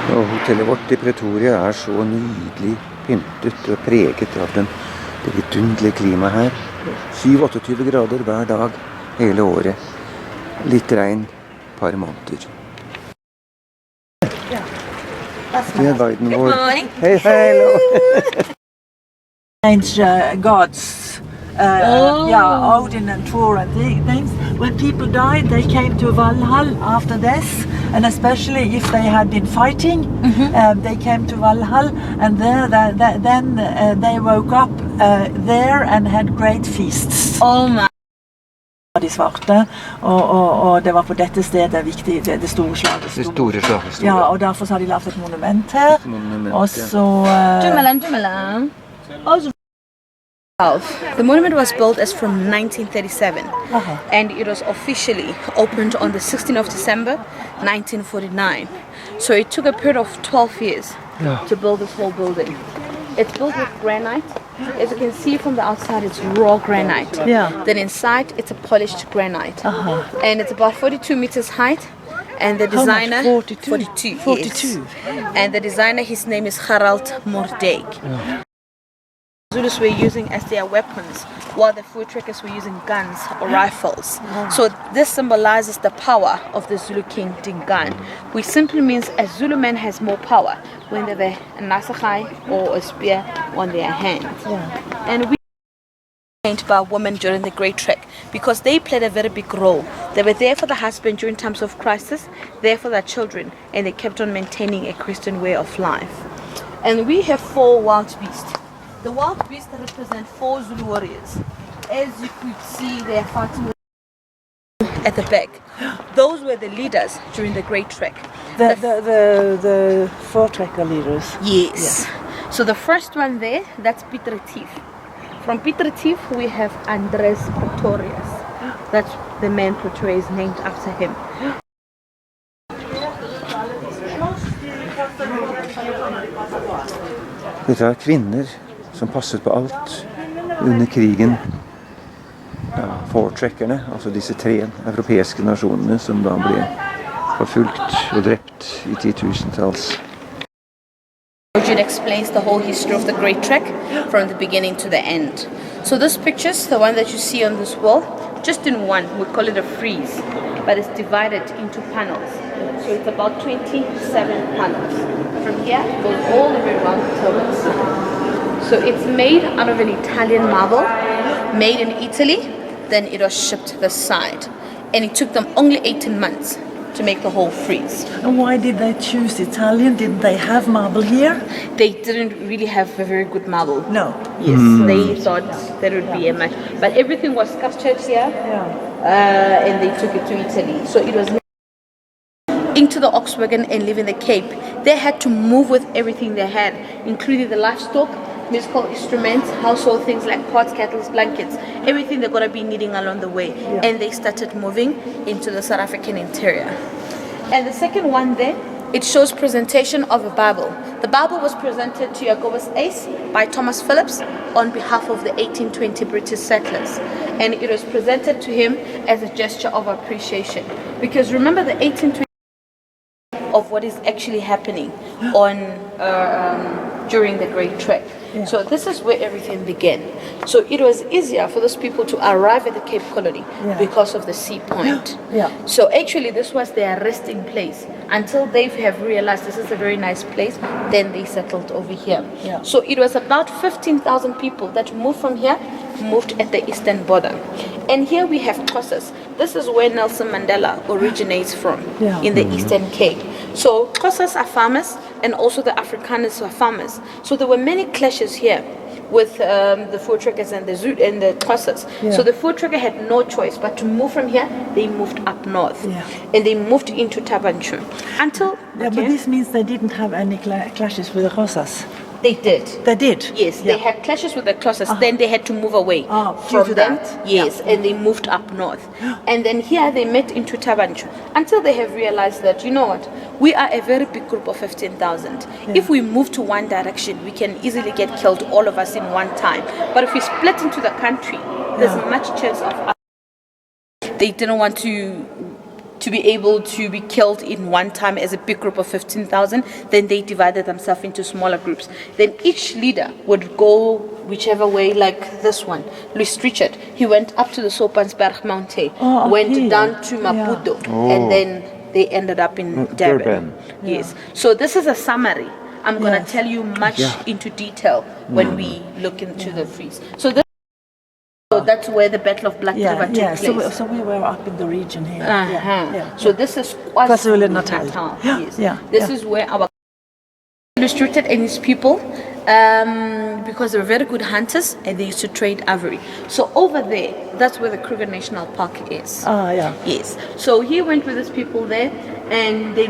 Og hotellet vårt i Pretoria så nydelig pyntet og preget av det vidunderlige klimaet her. 27-28 grader hver dag, hele året. Litt regn, par måneder. Det guiden vår. Hei, hello! Gods, Odin and Thor and things. When people died, they came to Valhall after this, and especially if they had been fighting, they came to Valhall, and then they woke up there and had great feasts. Oh my. De svarte, og det var på dette stedet viktig, det store slaget. Det store slaget. Ja, og derfor har de lavet et monument her. Og så... The monument was built as from 1937, and it was officially opened on the 16th of December 1949. So it took a period of 12 years to build this whole building. It's built with granite. As you can see from the outside, it's raw granite. Then inside, it's a polished granite. And it's about 42 meters height. And the designer... 42. Yes. And the designer, his name is Harald Mordek. Zulus were using as their weapons, while the Voortrekkers were using guns or rifles. So this symbolizes the power of the Zulu king Dingaan, which simply means a Zulu man has more power when they have a nasagai or a spear on their hand. And we trained by women during the Great Trek because they played a very big role. They were there for the husband during times of crisis, there for their children, and they kept on maintaining a Christian way of life. And we have 4 wild beasts. The wild beasts represent 4 Zulu warriors. As you could see, they are fighting at the back. Those were the leaders during the Great Trek. The Voortrekker leaders. Yes. Yeah. So the first one there, that's Piet Retief. From Piet Retief, we have Andres Pretorius. That's the man Pretoria is named after him. Dette er kvinner som passet på alt under krigen. Voortrekkerne, altså disse 3 europeiske nasjonene som da ble forfulgt og drept i 10.000-talls. It explains the whole history of the Great Trek from the beginning to the end. So this picture's the one that you see on this wall, just in one, we call it a frieze, but it's divided into panels. So it's about 27 panels. From here, it goes all the way around till this. So it's made out of an Italian marble, made in Italy, then it was shipped this side. And it took them only 18 months to make the whole frieze. And why did they choose Italian? Didn't they have marble here? They didn't really have a very good marble. No. Yes, they thought there would be a match. But everything was sculptured here, and they took it to Italy. So it was into the ox wagon and live in the Cape. They had to move with everything they had, including the livestock, musical instruments, household things like pots, kettles, blankets, everything they're going to be needing along the way. And they started moving into the South African interior. And the second one there, it shows presentation of a Bible. The Bible was presented to Jacobus Ace by Thomas Phillips on behalf of the 1820 British settlers. And it was presented to him as a gesture of appreciation. Because remember the 1820 of what is actually happening on during the Great Trek. So this is where everything began. So it was easier for those people to arrive at the Cape Colony because of the sea point. So actually this was their resting place until they have realized this is a very nice place, then they settled over here. So it was about 15,000 people that moved from here, moved at the eastern border. And here we have Xhosas. This is where Nelson Mandela originates from, in the Eastern Cape. So Xhosas are farmers, and also the Afrikaners are farmers. So there were many clashes here with the Voortrekkers and the Xhosas. So the Voortrekker had no choice but to move from here. They moved up north, and they moved into Tabanchu until. But this means they didn't have any clashes with the Xhosas. They did. They did? Yes, they had clashes with the Xhosas, then they had to move away from them. Yes, and they moved up north. And then here they met into Tabanchu until they have realized that, you know what, we are a very big group of 15,000. If we move to one direction, we can easily get killed, all of us in one time. But if we split into the country, there's much chance of us. They didn't want to to be able to be killed in one time as a big group of 15,000. Then they divided themselves into smaller groups. Then each leader would go whichever way, like this one. Louis Richard, he went up to the Sopansberg Mountain, went down to Maputo, and then they ended up in Durban. Yes. So this is a summary. I'm going to tell you much into detail when we look into the freeze. So that's where the Battle of Black River took place. So we were up in the region here. So this is KwaZulu-Natal. Yes. This is where our restricted and his people, because they were very good hunters and they used to trade ivory. So over there, that's where the Kruger National Park is. Yes. So he went with his people there, and they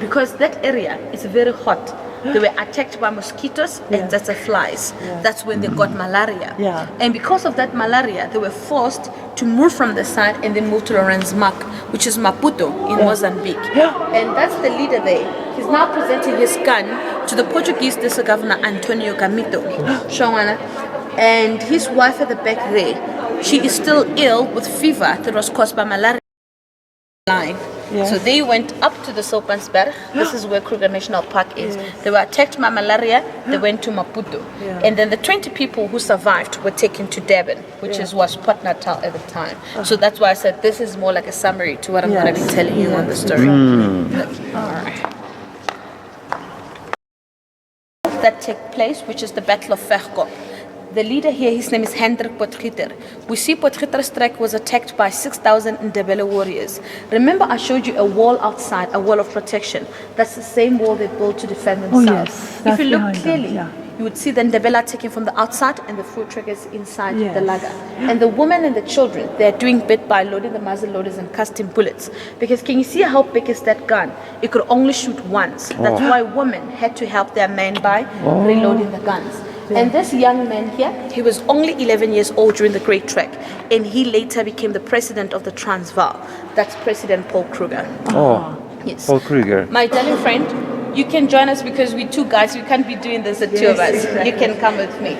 because that area is very hot. They were attacked by mosquitoes and tsetse flies. That's when they got malaria. And because of that malaria, they were forced to move from the side and then move to Lawrence-Mark, which is Maputo in Mozambique. And that's the leader there. He's now presenting his gun to the Portuguese district governor Antonio Gamito. And his wife at the back there, she is still ill with fever that was caused by malaria. So they went up to the Sopansberg. This is where Kruger National Park is. They were attacked by malaria. They went to Maputo. And then the 20 people who survived were taken to Durban, which was Port Natal at the time. So that's why I said this is more like a summary to what I'm going to be telling you on the story. All right. That took place, which is the Battle of Verkop. The leader here, his name is Hendrik Potgieter. We see Potgieter's track was attacked by 6,000 Ndebele warriors. Remember I showed you a wall outside, a wall of protection. That's the same wall they built to defend themselves. If you look clearly, you would see the Ndebele taken from the outside and the foot trackers inside the laga. And the women and the children, they're doing bit by loading the muzzle loaders and casting bullets. Because can you see how big is that gun? It could only shoot once. That's why women had to help their men by reloading the guns. And this young man here, he was only 11 years old during the Great Trek, and he later became the president of the Transvaal. That's President Paul Kruger. Yes. Paul Kruger. My darling friend, you can join us because we're two guys. We can't be doing this, the two of us. Exactly. You can come with me.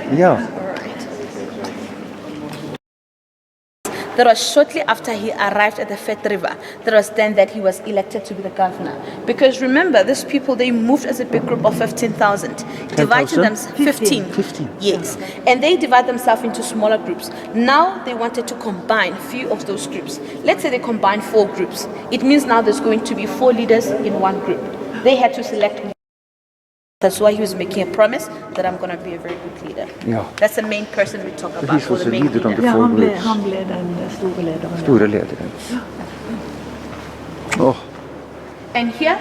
That was shortly after he arrived at the Fat River. That was then that he was elected to be the governor. Because remember, these people, they moved as a big group of 15,000. Divided them 15. Yes. And they divide themselves into smaller groups. Now they wanted to combine a few of those groups. Let's say they combine 4 groups. It means now there's going to be 4 leaders in one group. They had to select. That's why he was making a promise that I'm going to be a very good leader. That's the main person we talk about. He was a leader on the 4 groups. Han blev den Store ledaren. And here,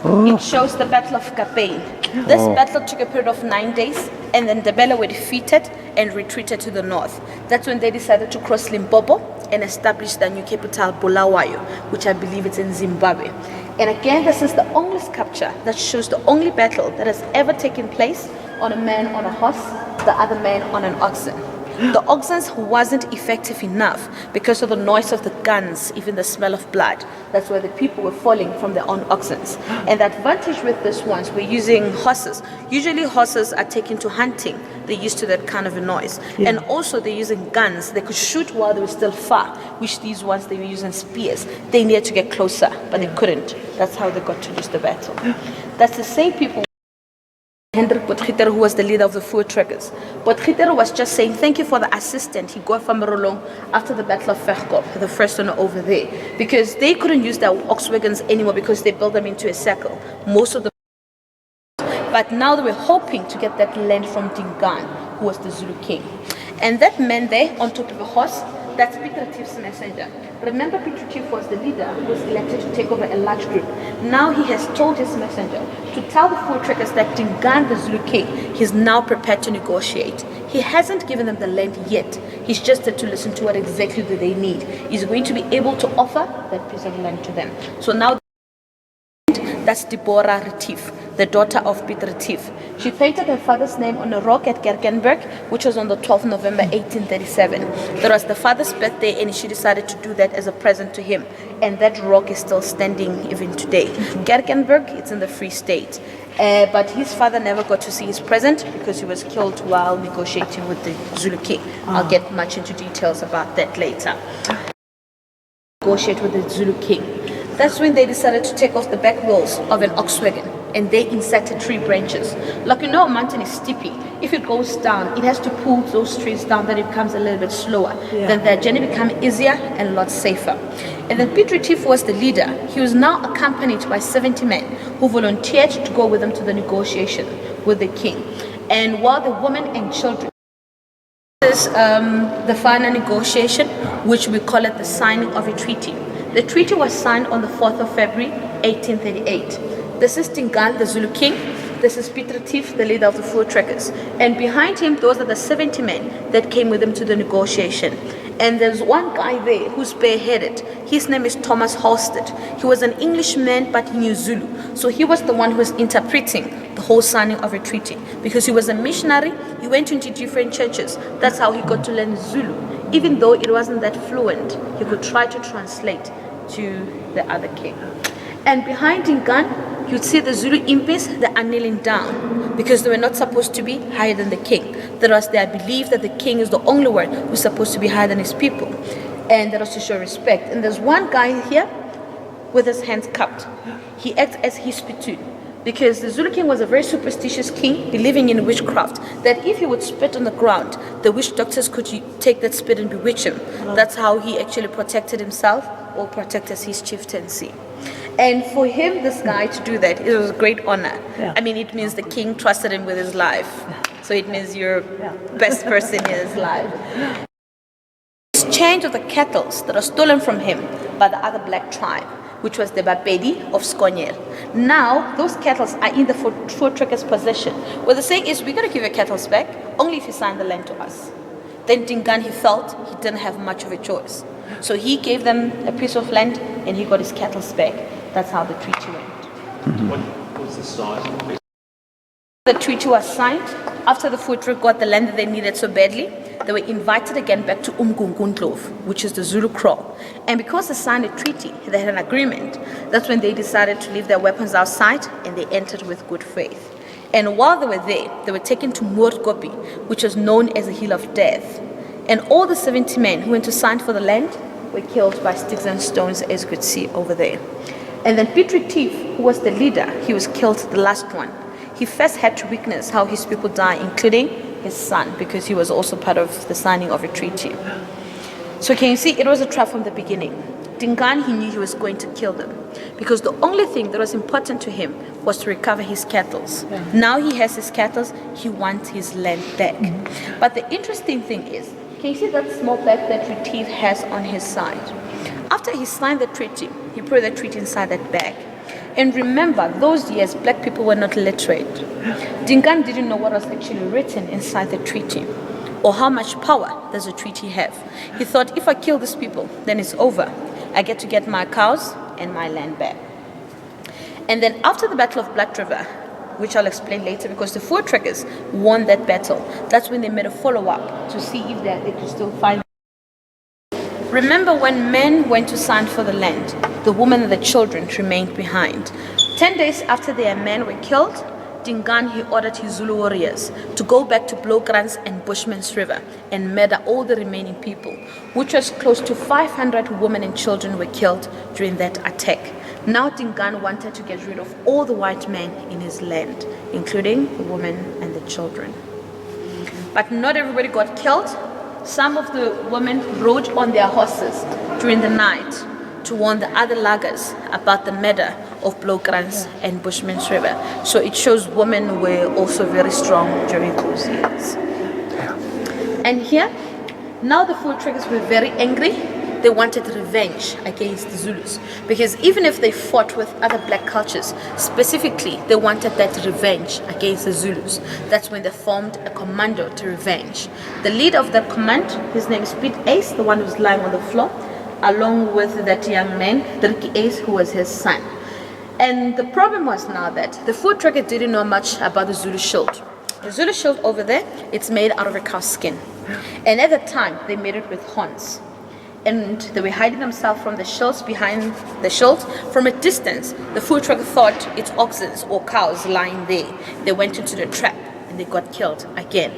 it shows the Battle of Kapain. This battle took a period of 9 days, and then the Ndebele were defeated and retreated to the north. That's when they decided to cross Limpopo and establish their new capital, Bulawayo, which I believe is in Zimbabwe. And again, this is the only sculpture that shows the only battle that has ever taken place on a man on a horse, the other man on an oxen. The oxen wasn't effective enough because of the noise of the guns, even the smell of blood. That's why the people were falling from their own oxen. And the advantage with this ones, we're using horses. Usually horses are taken to hunting. They're used to that kind of a noise. And also they're using guns. They could shoot while they were still far, which these ones, they were using spears. They needed to get closer, but they couldn't. That's how they got to lose the battle. That's the same people. Hendrik Potgieter, who was the leader of the foot trackers. Potgieter was just saying thank you for the assistance he got from Rolong after the Battle of Verkop, the first one over there, because they couldn't use their ox wagons anymore because they built them into a circle. Most of them, but now they were hoping to get that land from Dingaan, who was the Zulu king. And that man there on top of a horse, that's Peter Tief's messenger. Remember, Peter Tief was the leader who was elected to take over a large group. Now he has told his messenger to tell the foot trackers that Dingaan, the Zulu king, he's now prepared to negotiate. He hasn't given them the land yet. He's just there to listen to what exactly do they need. He's going to be able to offer that piece of land to them. So now that's Deborah Retief, the daughter of Peter Retief. She painted her father's name on a rock at Kerkenberg, which was on the 12th of November 1837. That was the father's birthday, and she decided to do that as a present to him. And that rock is still standing even today. Kerkenberg, it's in the Free State. But his father never got to see his present because he was killed while negotiating with the Zulu king. I'll get much into details about that later. negotiate with the Zulu king. That's when they decided to take off the back wheels of an ox wagon and they inserted tree branches. Like a mountain is steepy. If it goes down, it has to pull those trees down, then it becomes a little bit slower. Then the journey becomes easier and a lot safer. And then Piet Retief was the leader. He was now accompanied by 70 men who volunteered to go with him to the negotiation with the king. And while the women and children, this is the final negotiation, which we call it the signing of a treaty. The treaty was signed on the 4th of February, 1838. This is Dingaan, the Zulu king. This is Piet Retief, the leader of the Voortrekkers. And behind him, those are the 70 men that came with him to the negotiation. And there's one guy there who's bareheaded. His name is Thomas Halstead. He was an Englishman, but he knew Zulu. So he was the one who was interpreting the whole signing of a treaty. Because he was a missionary, he went into different churches. That's how he got to learn Zulu. Even though it wasn't that fluent, he could try to translate to the other king. And behind Dingaan, you'd see the Zulu impis that are kneeling down because they were not supposed to be higher than the king. That was their belief that the king is the only one who's supposed to be higher than his people. And that was to show respect. And there's one guy here with his hands cupped. He acts as his spittoon because the Zulu king was a very superstitious king, believing in witchcraft, that if he would spit on the ground, the witch doctors could take that spit and bewitch him. That's how he actually protected himself or protected his chieftaincy. And for him, this guy, to do that, it was a great honor. I mean, it means the king trusted him with his life. So it means you're best person in his life. Exchange of the cattle that are stolen from him by the other black tribe, which was the Bapedi of Skonyel. Now, those cattle are in the Voortrekkers' possession. What they're saying is, we're going to give your cattle back only if you sign the land to us. Then Dingaan, he felt he didn't have much of a choice. So he gave them a piece of land and he got his cattle back. That's how the treaty went. What was the size of it? The treaty was signed. After the Voortrekkers got the land that they needed so badly, they were invited again back to Umgunguntlov, which is the Zulu kraal. And because they signed a treaty, they had an agreement, that's when they decided to leave their weapons outside and they entered with good faith. And while they were there, they were taken to Moordkoppie, which was known as the Hill of Death. And all the 70 men who went to sign for the land were killed by sticks and stones, as you could see over there. And then Piet Retief, who was the leader, he was killed the last one. He first had to witness how his people die, including his son, because he was also part of the signing of a treaty. So can you see, it was a trap from the beginning. Dingaan, he knew he was going to kill them because the only thing that was important to him was to recover his cattle. Now he has his cattle, he wants his land back. But the interesting thing is, can you see that small bag that Retief has on his side? After he signed the treaty, he put the treaty inside that bag. And remember, those years, black people were not literate. Dingaan didn't know what was actually written inside the treaty or how much power does the treaty have. He thought, if I kill these people, then it's over. I get to get my cows and my land back. And then after the Battle of Black River, which I'll explain later, because the Voortrekkers won that battle, that's when they made a follow-up to see if they could still find. Remember, when men went to sign for the land, the women and the children remained behind. 10 days after their men were killed, Dingaan, he ordered his Zulu warriors to go back to Blokrans and Bushman's River and murder all the remaining people, which was close to 500 women and children were killed during that attack. Now Dingaan wanted to get rid of all the white men in his land, including the women and the children. But not everybody got killed. Some of the women rode on their horses during the night to warn the other laggers about the murder of Blokrans and Bushman's River. So it shows women were also very strong during those years. And here, now the Voortrekkers were very angry. They wanted revenge against the Zulus, because even if they fought with other black cultures, specifically they wanted that revenge against the Zulus. That's when they formed a commando to revenge. The leader of that command, his name is Piet Ace, the one who's lying on the floor, along with that young man, Dirkie Ace, who was his son. And the problem was now that the Voortrekkers didn't know much about the Zulu shield. The Zulu shield over there, it's made out of a cow's skin. And at the time, they made it with horns. And they were hiding themselves from the shields, behind the shields. From a distance, the Voortrekkers thought it's oxen or cows lying there. They went into the trap and they got killed again.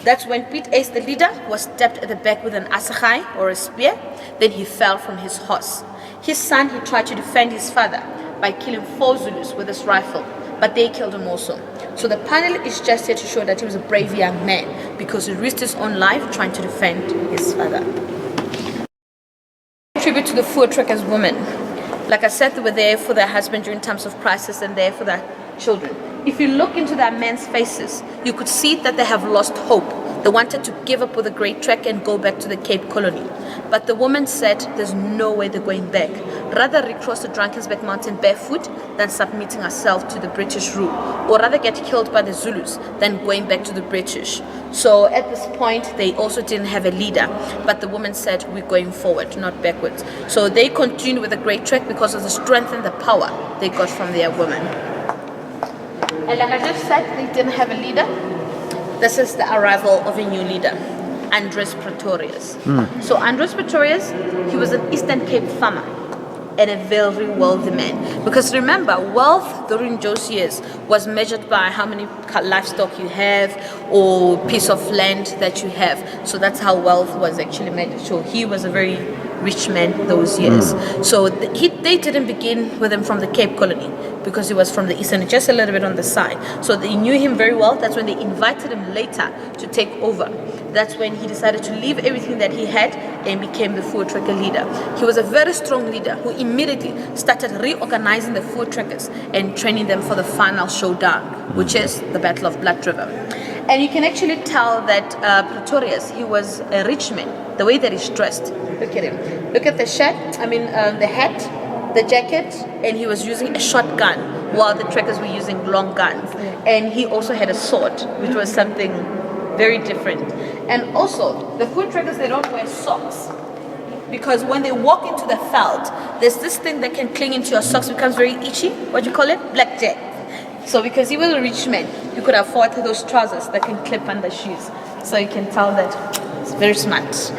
That's when Piet Ace, the leader, was stabbed at the back with an assegai or a spear. Then he fell from his horse. His son, he tried to defend his father by killing 4 Zulus with his rifle, but they killed him also. So the panel is just here to show that he was a brave young man because he risked his own life trying to defend his father. Tribute to the Voortrekkers women. Like I said, they were there for their husband during times of crisis and there for their children. If you look into their men's faces, you could see that they have lost hope. They wanted to give up with the Great Trek and go back to the Cape Colony. But the woman said there's no way they're going back. Rather recross the Drakensberg Mountain barefoot than submitting herself to the British rule. Or rather get killed by the Zulus than going back to the British. So at this point, they also didn't have a leader. But the woman said, we're going forward, not backwards. So they continued with the Great Trek because of the strength and the power they got from their women. And like I just said, they didn't have a leader. This is the arrival of a new leader, Andries Pretorius. So Andries Pretorius, he was an Eastern Cape farmer and a very wealthy man. Because remember, wealth during those years was measured by how many livestock you have or piece of land that you have. So that's how wealth was actually measured. So he was a very rich man those years. So they didn't begin with him from the Cape Colony because he was from the eastern, just a little bit on the side. So they knew him very well. That's when they invited him later to take over. That's when he decided to leave everything that he had and became the Voortrekker leader. He was a very strong leader who immediately started reorganizing the Voortrekkers and training them for the final showdown, which is the Battle of Blood River. And you can actually tell that Pretorius, he was a rich man, the way that he's dressed. Look at him. Look at the shirt, the hat, the jacket, and he was using a shotgun while the trekkers were using long guns. And he also had a sword, which was something very different. And also, the Voortrekkers, they don't wear socks. Because when they walk into the veld, there's this thing that can cling into your socks, becomes very itchy. What do you call it? Blackjack. So because he was a rich man, you could afford those trousers that can clip under shoes. So you can tell that it's very smart.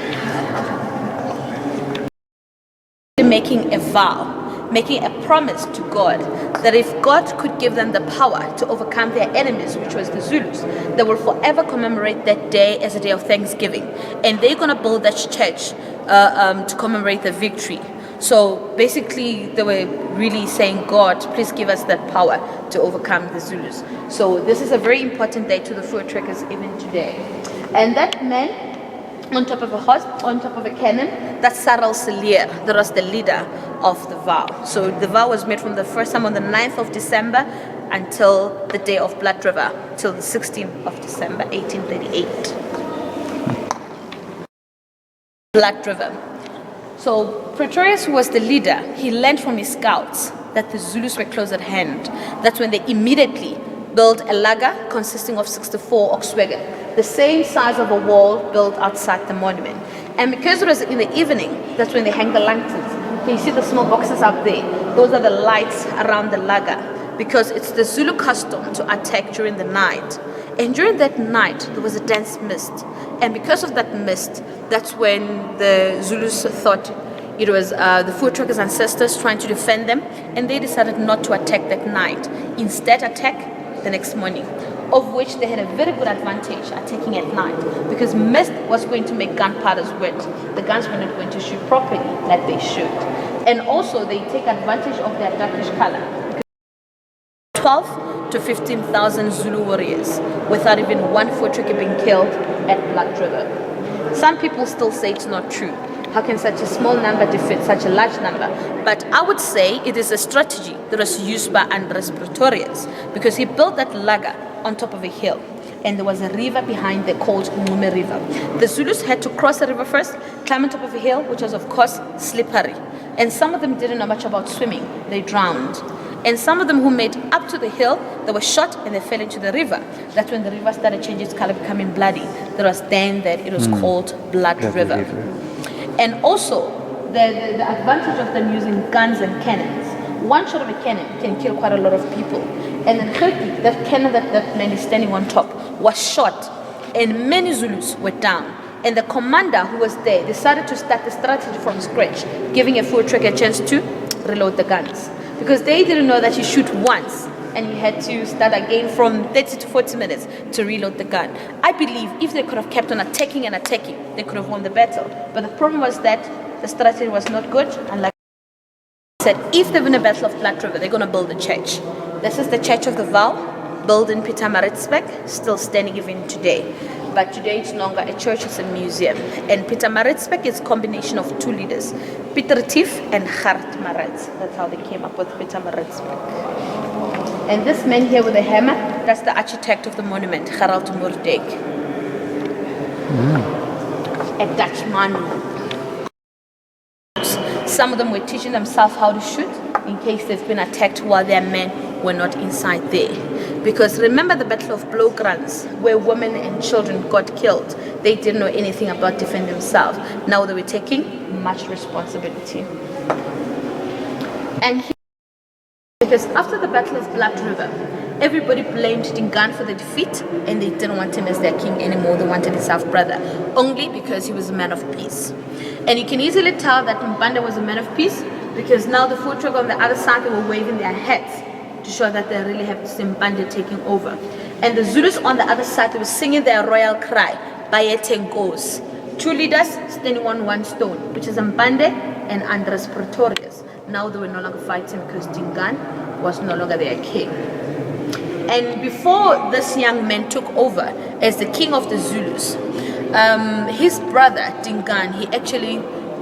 Making a vow, making a promise to God that if God could give them the power to overcome their enemies, which was the Zulus, they will forever commemorate that day as a day of thanksgiving. And they're going to build that church to commemorate the victory. So basically, they were really saying, God, please give us that power to overcome the Zulus. So this is a very important day to the Voortrekkers even today. And that man, on top of a horse, on top of a cannon, that's Sarel Selier, that was the leader of the vow. So the vow was made from the first time on the 9th of December until the day of Blood River, till the 16th of December, 1838. Blood River. So Pretorius, who was the leader, he learned from his scouts that the Zulus were close at hand. That's when they immediately built a laager consisting of 64 oxwagon, the same size of a wall built outside the monument. And because it was in the evening, that's when they hang the lanterns. Can you see the small boxes up there? Those are the lights around the laager, because it's the Zulu custom to attack during the night. And during that night, there was a dense mist. And because of that mist, that's when the Zulus thought it was the Voortrekkers' ancestors trying to defend them, and they decided not to attack that night. Instead, attack the next morning, of which they had a very good advantage attacking at night, because mist was going to make gunpowders wet. The guns were not going to shoot properly like they should. And also, they take advantage of their darkish color. 12 to 15,000 Zulu warriors without even one Voortrekker being killed at Blood River. Some people still say it's not true. How can such a small number defeat such a large number? But I would say it is a strategy that was used by Andries Pretorius, because he built that laager on top of a hill, and there was a river behind there called Ngume River. The Zulus had to cross the river first, climb on top of a hill, which was of course slippery. And some of them didn't know much about swimming. They drowned. And some of them who made up to the hill, they were shot and they fell into the river. That's when the river started changing its color, becoming bloody. That was then that it was called Blood River. And also, the advantage of them using guns and cannons. One shot of a cannon can kill quite a lot of people. And then Terje, that cannon that man is standing on top, was shot. And many Zulus were down. And the commander who was there decided to start the strategy from scratch, giving a Voortrekker a chance to reload the guns. Because they didn't know that you shoot once and you had to start again from 30 to 40 minutes to reload the gun. I believe if they could have kept on attacking and attacking, they could have won the battle. But the problem was that the strategy was not good, and like I said, if they win a battle of Black River, they're going to build a church. This is the Church of the Vow, built in Pietermaritzburg, still standing even today. But today it's no longer a church, it's a museum. And Pietermaritzburg is a combination of two leaders, Pieter Tief and Gert Maritz. That's how they came up with Pietermaritzburg. And this man here with the hammer, that's the architect of the monument, Gerald Moerdijk. A Dutchman. Some of them were teaching themselves how to shoot in case they've been attacked while their men were not inside there. Because remember the Battle of Blokranz, where women and children got killed. They didn't know anything about defending themselves. Now they were taking much responsibility. And because after the Battle of Black River, everybody blamed Dingaan for the defeat, and they didn't want him as their king anymore. They wanted his half-brother, only because he was a man of peace. And you can easily tell that Mbanda was a man of peace, because now the Voortrekker on the other side, they were waving their hats to show that they really have Mbanda taking over. And the Zulus on the other side, they were singing their royal cry, Bayete Ngos. Two leaders standing on one stone, which is Mbande and Andres Pretorius. Now they were no longer fighting because Dingaan was no longer their king. And before this young man took over as the king of the Zulus, his brother Dingaan, he actually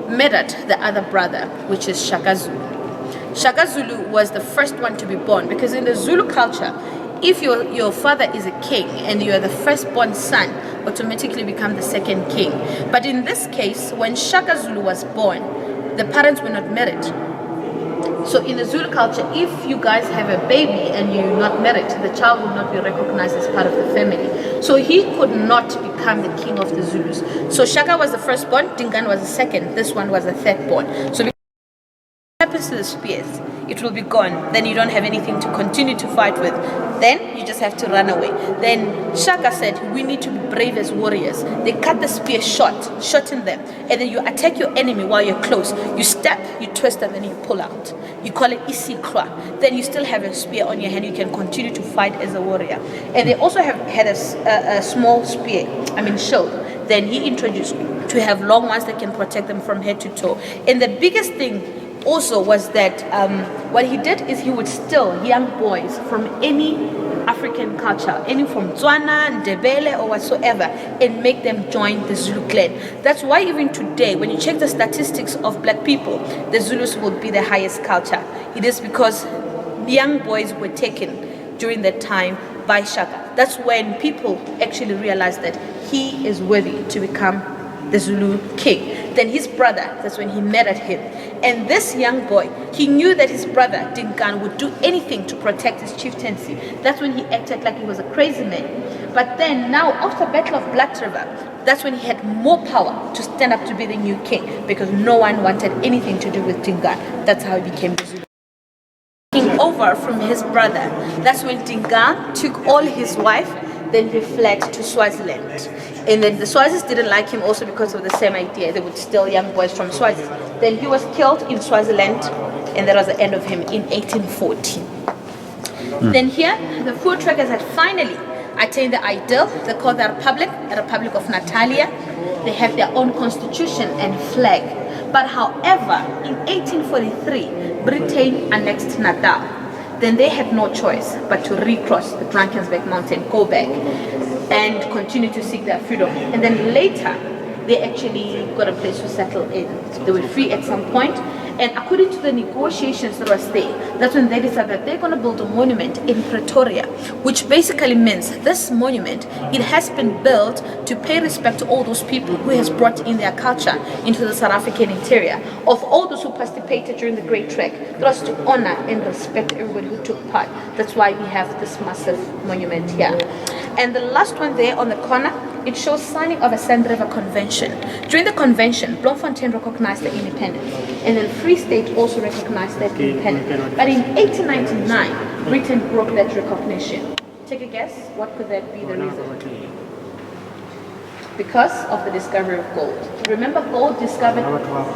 murdered the other brother, which is Shaka Zulu. Shaka Zulu was the first one to be born, because in the Zulu culture, if your father is a king and you are the firstborn son, automatically become the second king. But in this case, when Shaka Zulu was born, the parents were not married. So in the Zulu culture, if you guys have a baby and you're not married, the child will not be recognized as part of the family. So he could not become the king of the Zulus. So Shaka was the firstborn, Dingaan was the second, this one was the thirdborn. So what happens to the spears? It will be gone. Then you don't have anything to continue to fight with. Then you just have to run away. Then Shaka said, we need to be brave as warriors. They cut the spear short in them. And then you attack your enemy while you're close. You stab, you twist, and then you pull out. You call it isikra. Then you still have a spear on your hand. You can continue to fight as a warrior. And they also had a small spear, shield. Then he introduced to have long ones that can protect them from head to toe. And the biggest thing also was that what he did is he would steal young boys from any African culture, any from Tswana, Ndebele, or whatsoever, and make them join the Zulu clan. That's why even today, when you check the statistics of black people, the Zulus will be the highest culture. It is because young boys were taken during that time by Shaka. That's when people actually realized that he is worthy to become the Zulu king. Then his brother, that's when he murdered him. And this young boy, he knew that his brother, Dingaan, would do anything to protect his chieftaincy. That's when he acted like he was a crazy man. But then now, after Battle of Black River, that's when he had more power to stand up to be the new king, because no one wanted anything to do with Dingaan. That's how he became the Zulu. Taking over from his brother, that's when Dingaan took all his wife, then he fled to Swaziland. And then the Swazis didn't like him also because of the same idea. They would steal young boys from Swazis. Then he was killed in Swaziland, and that was the end of him in 1840. Then here, the Voortrekkers had finally attained the ideal. They call the Republic, the Republic of Natalia. They have their own constitution and flag. But however, in 1843, Britain annexed Natal. Then they had no choice but to recross the Drakensberg mountain, go back, and continue to seek their freedom. And then later, they actually got a place to settle in. They were free at some point, and according to the negotiations that was there, that's when they decided that they're going to build a monument in Pretoria, which basically means this monument, it has been built to pay respect to all those people who has brought in their culture into the South African interior, of all those who participated during the Great Trek. It was to honor and respect everybody who took part. That's why we have this massive monument here. And the last one there on the corner, it shows signing of a Sand River Convention. During the convention, Bloemfontein recognized the independence, and then Free State also recognized that independence. But in 1899, Britain broke that recognition. Take a guess, what could that be the reason? Because of the discovery of gold. Remember, gold discovered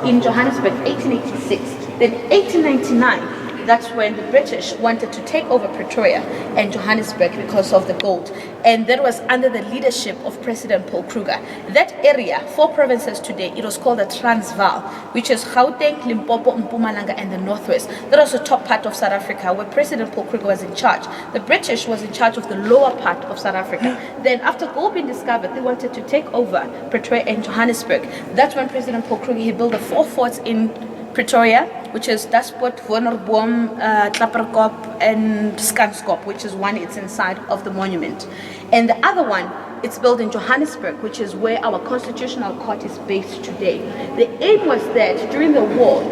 in Johannesburg, 1886. Then 1899, that's when the British wanted to take over Pretoria and Johannesburg because of the gold. And that was under the leadership of President Paul Kruger. That area, 4 provinces today, it was called the Transvaal, which is Gauteng, Limpopo, Mpumalanga, and the Northwest. That was the top part of South Africa where President Paul Kruger was in charge. The British was in charge of the lower part of South Africa. Then after gold being discovered, they wanted to take over Pretoria and Johannesburg. That's when President Paul Kruger, he built the 4 forts in Pretoria, which is Daspoort, Wonderboom, Klapperkop, and Skanskop, which is one, it's inside of the monument. And the other one, it's built in Johannesburg, which is where our constitutional court is based today. The aim was that during the war,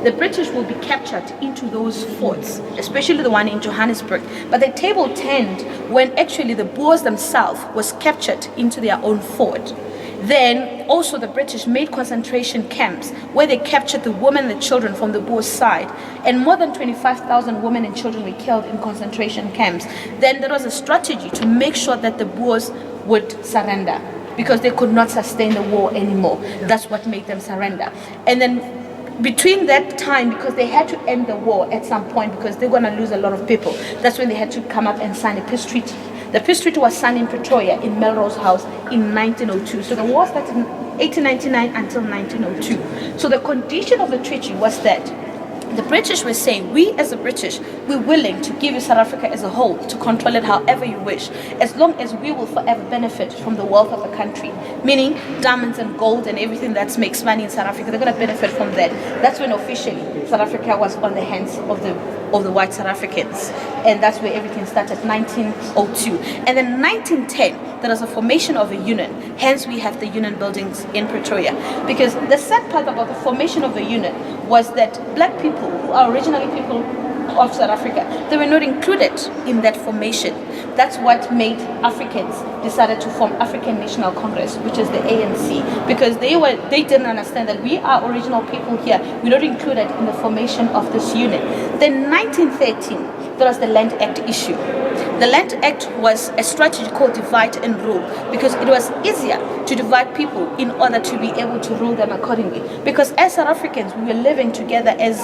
the British will be captured into those forts, especially the one in Johannesburg. But the table turned when actually the Boers themselves was captured into their own fort. Then also the British made concentration camps where they captured the women and the children from the Boer side, and more than 25,000 women and children were killed in concentration camps. Then there was a strategy to make sure that the Boers would surrender because they could not sustain the war anymore. That's what made them surrender. And then between that time, because they had to end the war at some point because they're going to lose a lot of people, that's when they had to come up and sign a peace treaty. The peace treaty was signed in Pretoria in Melrose House in 1902. So the war started in 1899 until 1902. So the condition of the treaty was that the British were saying, we as the British, we're willing to give you South Africa as a whole, to control it however you wish, as long as we will forever benefit from the wealth of the country, meaning diamonds and gold and everything that makes money in South Africa, they're going to benefit from that. That's when officially South Africa was on the hands of the white South Africans. And that's where everything started, 1902. And then 1910, there was a formation of a union. Hence, we have the union buildings in Pretoria. Because the sad part about the formation of the union was that black people, who are originally people of South Africa, they were not included in that formation. That's what made Africans decided to form African National Congress, which is the ANC, because they didn't understand that we are original people here. We're not included in the formation of this unit. Then 1913, there was the Land Act issue. The Land Act was a strategy called divide and rule, because it was easier to divide people in order to be able to rule them accordingly. Because as South Africans, we were living together as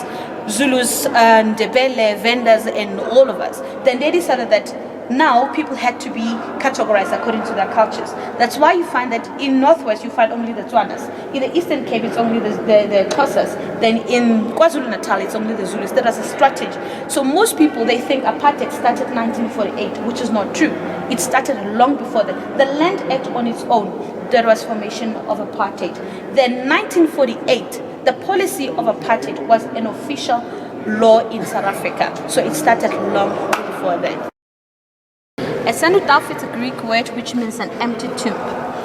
Zulus, Ndebele, Vendas, and all of us. Then they decided that now people had to be categorized according to their cultures. That's why you find that in Northwest you find only the Tswanas. In the Eastern Cape it's only the Xhosas. Then in KwaZulu-Natal it's only the Zulus. That was a strategy. So most people, they think apartheid started 1948, which is not true. It started long before that. The Land Act on its own, there was formation of apartheid. Then 1948, the policy of apartheid was an official law in South Africa. So it started long before that. A cenotaph is a Greek word which means an empty tomb,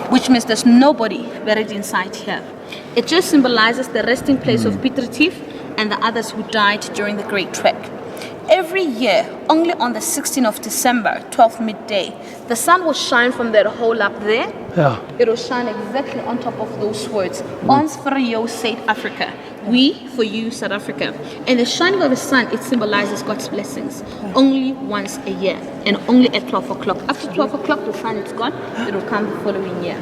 which means there's nobody buried inside here. It just symbolizes the resting place of Piet Retief and the others who died during the Great Trek. Every year, only on the 16th of December, 12 midday, the sun will shine from that hole up there. Ja. It will shine exactly on top of those words. Ons vir jou, Suid-Afrika. We for you, South Africa. And the shining of the sun, it symbolizes God's blessings. Only once a year, and only at 12 o'clock. After 12 o'clock, the sun is gone. It will come the following year.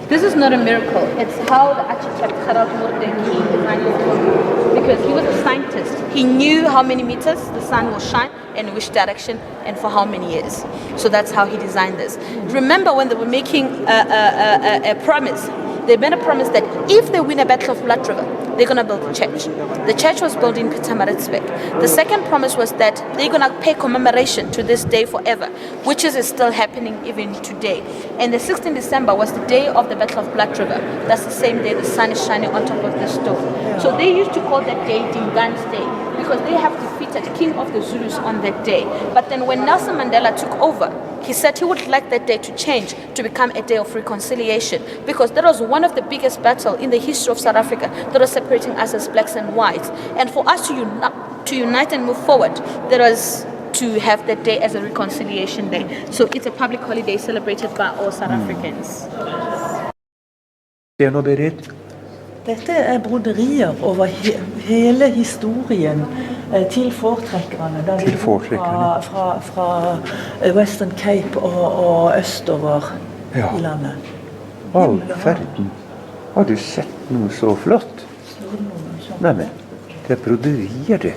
This is not a miracle. It's how the architect Gerald Moerdijk designed his building. Because he was a scientist. He knew how many meters the sun will shine, and in which direction, and for how many years. So that's how he designed this. Remember when they were making a promise, they made a promise that if they win a battle of Blood River, they're going to build a church. The church was built in Pietermaritzburg. The second promise was that they're going to pay commemoration to this day forever, which is still happening even today. And the 16th December was the day of the Battle of Blood River. That's the same day the sun is shining on top of the stone. So they used to call that day Dingan's Day, because they have defeated King of the Zulus on that day. But then when Nelson Mandela took over, he said he would like that day to change to become a day of reconciliation, because that was one of the biggest battles in the history of South Africa that was separating us as blacks and whites. And for us to unite and move forward, there was to have that day as a reconciliation day. So it's a public holiday celebrated by all South Africans. BERIT. Dette broderier over hele historien til foretrekkerne. Til foretrekkerne. Fra Western Cape og østover i landet. All verden. Har du sett noe så flott? Nei, men det er broderier det.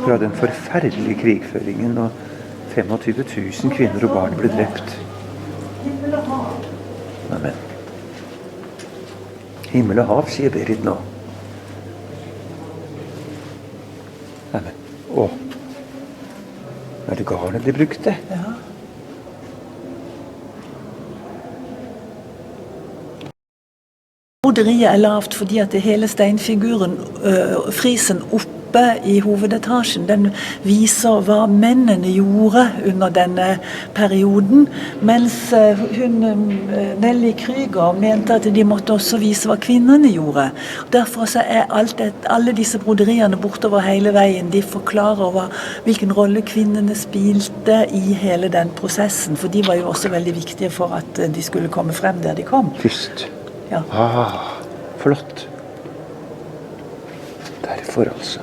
fra den forferdelige krigføringen, og 25 000 kvinner og barn ble drept. Amen. Himmel og hav, sier Berit nå. Amen. Å, er det garnet de brukte? Ja. Broderiet lavt fordi at det hele steinfiguren, frisen oppe i hovedetasjen, den viser hva mennene gjorde under denne perioden, mens Nelly Krüger mente at de måtte også vise hva kvinnene gjorde. Derfor så alle disse broderiene bortover hele veien, de forklarer hvilken rolle kvinnene spilte i hele den prosessen, for de var jo også veldig viktige for at de skulle komme frem der de kom. Først. Ja. Flott. Derfor altså.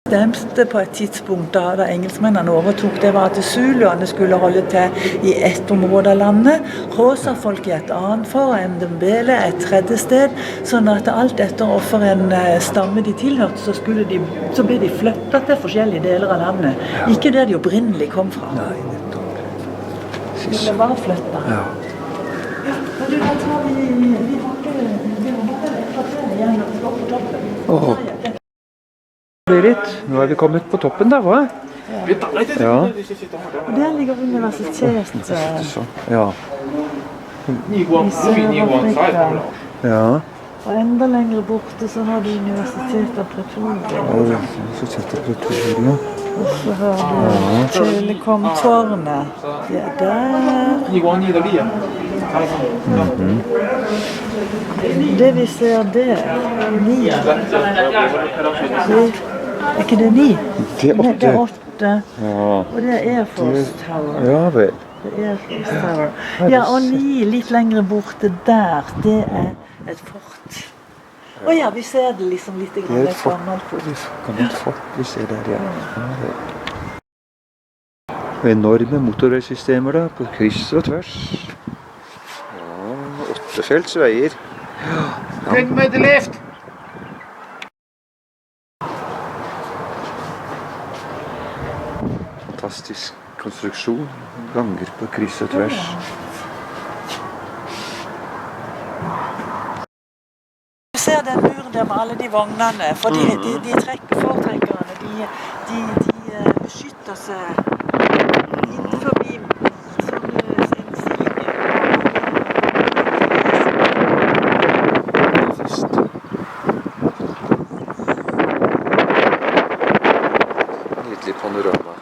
Stemte på et tidspunkt da engelskmennene overtok, det var at zuluene skulle holde til i ett område av landet, rosa-folk i et annet for, Ndembele et tredje sted, sånn at alt etter hvorfor en stamme de tilhørte, så ble de flyttet til forskjellige deler av landet. Ja. Ikke der de opprinnelig kom fra. Nei, nettopp. Det var flyttet. Ja. Ja, og da tar vi har bare et kvarter igjen og skal på toppen. Berit, nå er vi kommet på toppen da, hva? Ja. Og der ligger universitetet Ja. i SØR-AFRIKA. Ja. Og enda lenger borte så har du universitetet av PRETORIA. Universitetet PRETORIA. Og så har du telekomtårnet. Det er der. Det vi ser der, 9. Er ikke det 9? Det er 8. Det er 8. Ja. Og det er Air Force Tower. Ja vel. Det er Air Force Tower. Ja, og 9 litt lenger borte der, det er et fort. Å ja, vi ser det liksom litt Det er et gammelt fort vi ser der, ja. Og enorme motorveisystemer da, på kryss og tvers. Ja, 8-feltsveier. Turn by the left. Fantastisk konstruksjon. Ganger på kryss og tvers. Du ser den muren der med alle de vognene, for foretrekkerne, de beskytter seg innenfor Nydelig panorama.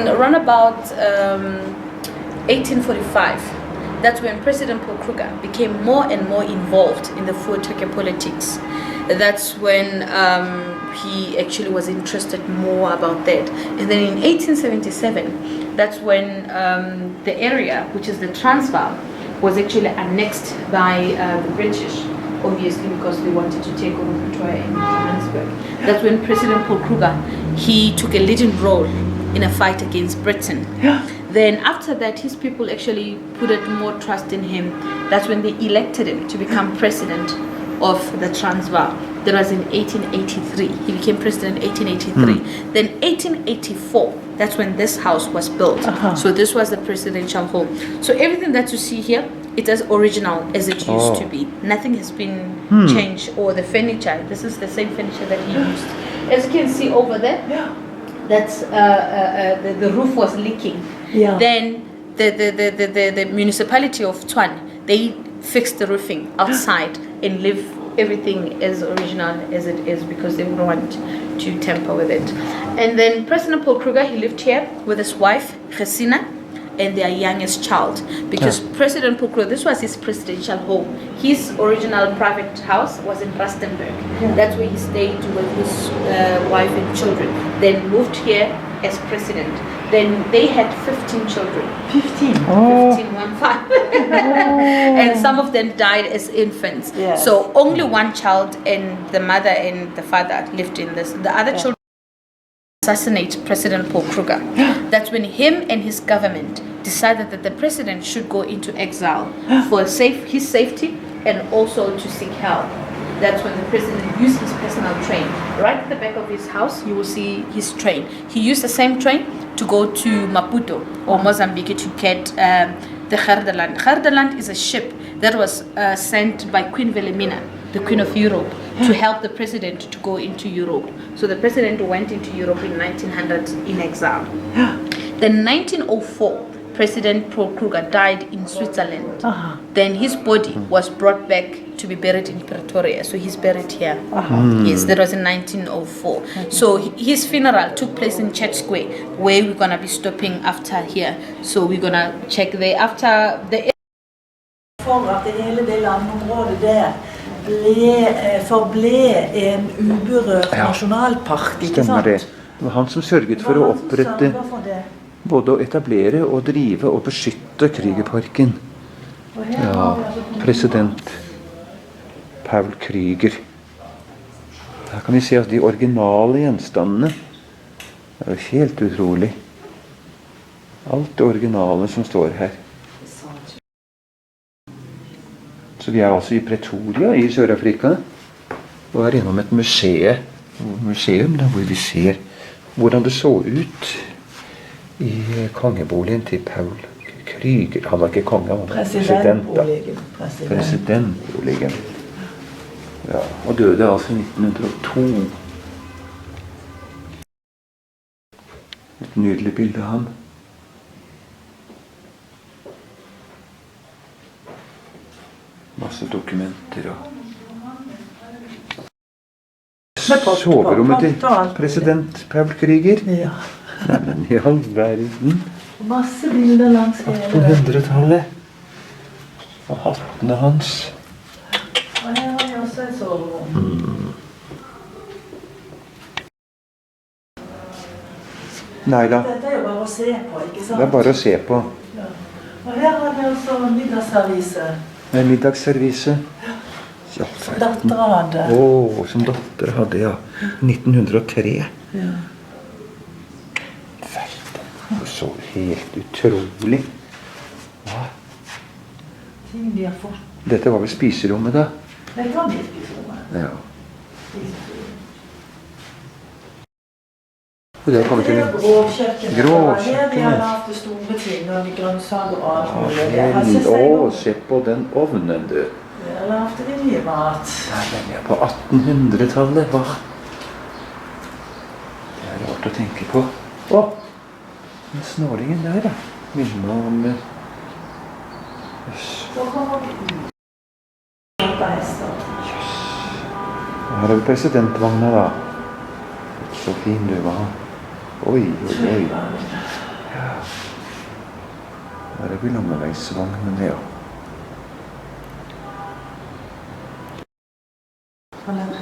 Around about 1845, that's when President Paul Kruger became more and more involved in the Full-Turkey politics. That's when he actually was interested more about that. And then in 1877, that's when the area, which is the Transvaal, was actually annexed by the British, obviously because they wanted to take over Pretoria and Johannesburg. That's when President Paul Kruger, he took a leading role in a fight against Britain. Yeah. Then after that, his people actually put more trust in him. That's when they elected him to become president of the Transvaal. That was in 1883. He became president in 1883. Then 1884, that's when this house was built. So this was the presidential home. So everything that you see here, it is original as it used to be. Nothing has been changed, or the furniture. This is the same furniture that he used. As you can see over there, that's the roof was leaking. Yeah. Then the municipality of Tshwane, they fixed the roofing outside and leave everything as original as it is because they wouldn't want to tamper with it. And then President Paul Kruger, he lived here with his wife, Gesina, and their youngest child. Because President Paul Kruger, this was his presidential home. His original private house was in Rustenburg. That's where he stayed with his wife and children. Then moved here as president. Then they had 15 children. 15? 15, 1-5. And some of them died as infants. Yes. So only one child and the mother and the father lived in this. The other children assassinate President Paul Kruger. That's when him and his government decided that the president should go into exile for his safety and also to seek help. That's when the president used his personal train. Right at the back of his house, you will see his train. He used the same train to go to Maputo or Mozambique to get the Gerdeland. Gerdeland is a ship that was sent by Queen Wilhelmina, the Queen of Europe, to help the president to go into Europe. So the president went into Europe in 1900 in exile. Then 1904, President Paul Kruger died in Switzerland. Then his body was brought back to be buried in Pretoria. So he's buried here. Yes, that was in 1904. So his funeral took place in Church Square, where we're going to be stopping after here. So we're going to check there after the... For at hele det landområdet der forble en uberørt nasjonalpark, ikke Stemmer sant? det. Det var han som sørget for å opprette, både å etablere og drive og beskytte Krügerparken. Ja, president Paul Krüger. Her kan vi se at de originale gjenstandene er jo helt utrolig. Alt det originale som står her. Så vi er altså i Pretoria i Sør-Afrika og er innom et museum der hvor vi ser hvordan det så ut i kongeboligen til Paul Krüger. Han var ikke konge, han var president da. Presidentboligen. Ja, og døde altså i 1902. Et nydelig bilde av ham. Masse dokumenter og soverommet til president Paul Krüger. Ja. Men i all verden. Masse bilder langs hele. 1800-tallet. Og hattene hans. Og her har vi også et soverom. Neida, Dette er jo bare å se på, ikke sant? det er bare å se på. Ja. Og her har vi også middagsservise. Med middagsservise. Ja, Dattera hadde. som datter hadde, ja. 1903. Ja. Det så helt utrolig. Hva? Ting de har fått. Dette var vel spiserommet da? Det kan vi spiserommet. Ja. Og det kommer til en Grovkjøkken. Grovkjøkken. Her vi har lagt det store ting, og de grønnsaker og alt mulig. Se på den ovnen, du. Vi har lagt det mye mat. Den er på 1800-tallet, hva? Det er rart å tenke på. Den snåringen der, da. Minner om... Så kommer vi ut. Her har vi presidentvogna, da. Så fin du var. Oi. Ja. Her er vi landeveisvognen, ja.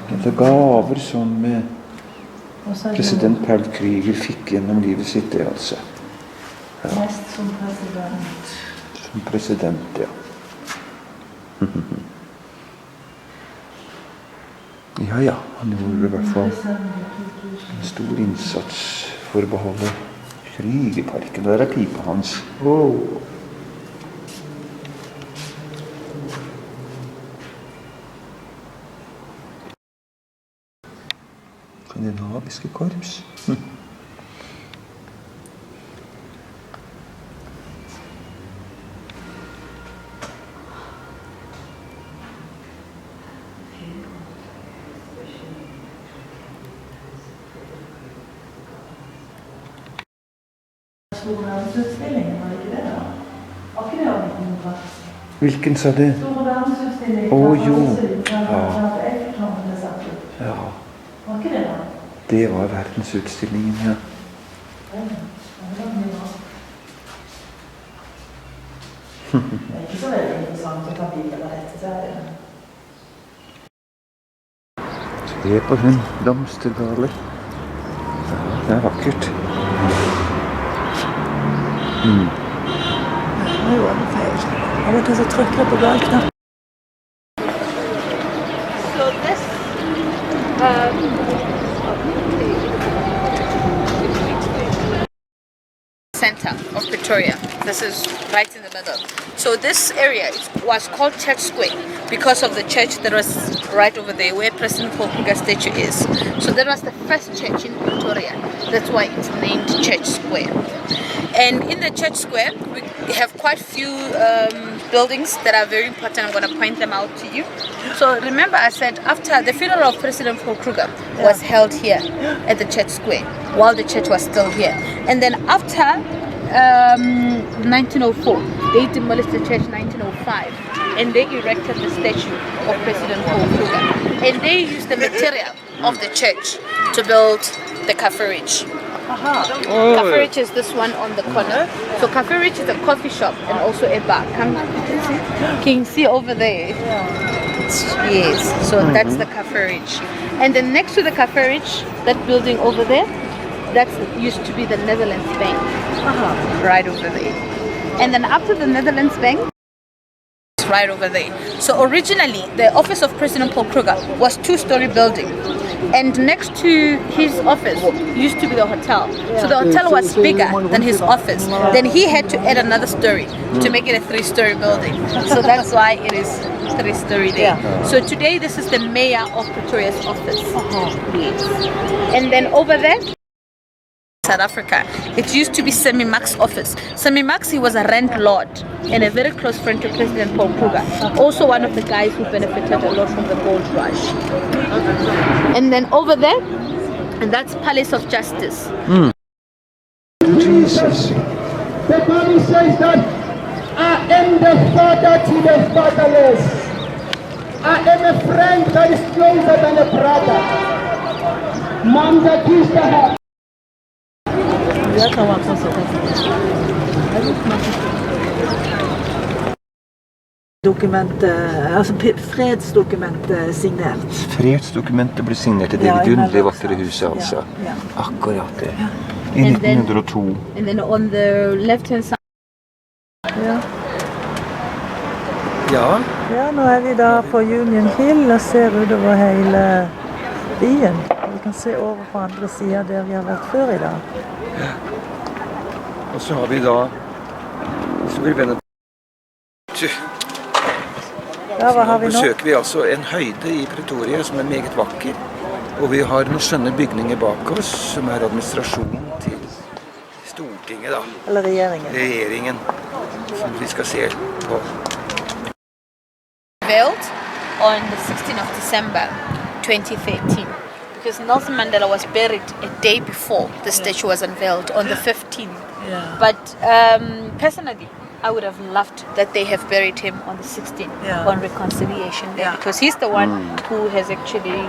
Dette er gaver som president Paul Krüger fikk gjennom livet sitt, det altså. Ja. Mest som president. Som president, ja. Ja, han gjorde i hvert fall en stor innsats for å beholde Krügerparken. Der er pipa hans. Skandinaviske korps. Storverdensutstillingen, var det ikke det da? Var ikke det av 1900? Hvilken sa det? Storverdensutstillingen. Jo. Ja. Var ikke det da? Det var verdensutstillingen, ja. Det er ikke så veldig interessant å ta bilder av dette, så er det. Se på hun blomstergaler. Ja, det er vakkert. Det var jo en feil. Jeg vet ikke så trykker på gal knapp. So this center of Pretoria. This is right in the middle. So this area was called Church Square because of the church that was right over there where President Paul Kruger's statue is. So that was the first church in Pretoria. That's why it's named Church Square. And in the Church Square, we have quite few buildings that are very important. I'm going to point them out to you. So remember I said after the funeral of President Paul Kruger was held here at the Church Square while the church was still here. And then after 1904, they demolished the church in 1905 and they erected the statue of President Paul Kruger. And they used the material of the church to build the Cafe Ridge. Cafe Ridge is this one on the corner. So Cafe Ridge is a coffee shop and also a bar. Can you see over there? Yes, so that's the Cafe Ridge. And then next to the Cafe Ridge, that building over there, that used to be the Netherlands Bank. Right over there. And then after the Netherlands Bank, it's right over there. So originally, the office of President Paul Kruger was a two-story building. And next to his office used to be the hotel. So the hotel was bigger than his office. Then he had to add another story to make it a three-story building. So that's why it is three-story there. So today this is the mayor of Pretoria's office. Yes. And then over there, South Africa, it used to be Semi Max's office. Semi Max, he was a landlord and a very close friend to President Paul Kruger. Also one of the guys who benefited a lot from the gold rush. And then over there, and that's Palace of Justice. Jesus. The Bible says that I am the father to the fatherless. I am a friend that is closer than a brother. Mom that used to have. Dokument, altså fredsdokument signert. Fredsdokumentet ble signert i det vidunderlige vakre huset, altså. Akkurat det. I 1902. And then on the left-hand side. Ja, nå er vi da på Union Hill og ser utover hele byen. Vi kan se over på andre siden der vi har vært før i dag. Og så har vi da, så vil vi vende Hva har vi nå? besøker vi altså en høyde i Pretoria som er meget vakker. Og vi har noen skjønne bygninger bak oss, som er administrasjonen til Stortinget da. Eller regjeringen. Regjeringen, som vi skal se på. Unveiled on the 16th of December 2013 because Nelson Mandela was buried a day before the statue was unveiled on the 15th. But personally, I would have loved that they have buried him on the 16th on Reconciliation Day because he's the one who has actually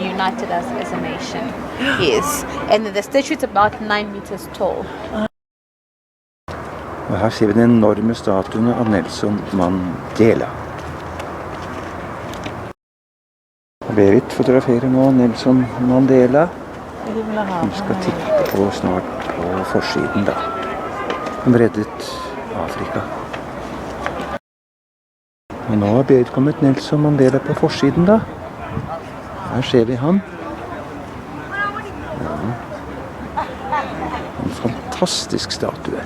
united us as a nation. Yes, and the statue is about 9 meters tall. Og her ser vi den enorme statuen av Nelson Mandela. Berit fotograferer nå Nelson Mandela. Vi skal titte på snart på forsiden da. Han reddet Afrika. Og nå har Berit kommet Nelson Mandela på forsiden da. Her ser vi han. Ja. En fantastisk statue.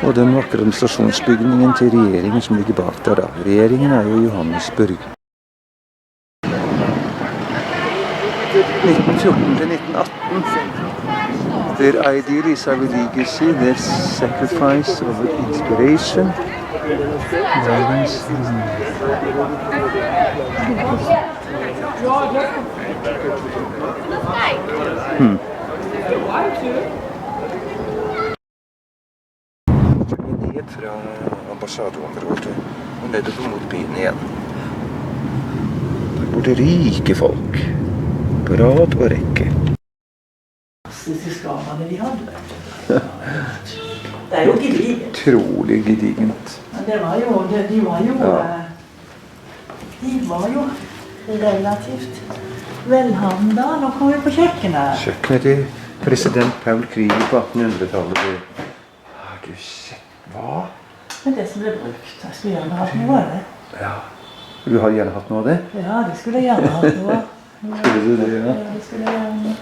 Og den vakre administrasjonsbygningen til regjeringen som ligger bak der da. Regjeringen er jo Johannesburg. 1914 til 1918. Their ideal is our legacy, their sacrifice of inspiration. Ned fra ambassadeområdet og nedover mot byen igjen. Der bor det rike folk. På rad og rekke. Skamene vi hadde, vet du. Det er jo gedigent. Utrolig gedigent. Men det var jo, de var jo relativt Velhavn da, nå kommer vi på kjøkkenet. Kjøkkenet til president Paul Krüger på 1800-tallet. Har du sett hva? Men det som ble brukt, jeg skulle gjerne hatt noe av det. Ja. Du har gjerne hatt noe av det? Ja, det skulle jeg gjerne hatt noe av. Skulle du det, ja? Ja, det skulle jeg gjerne.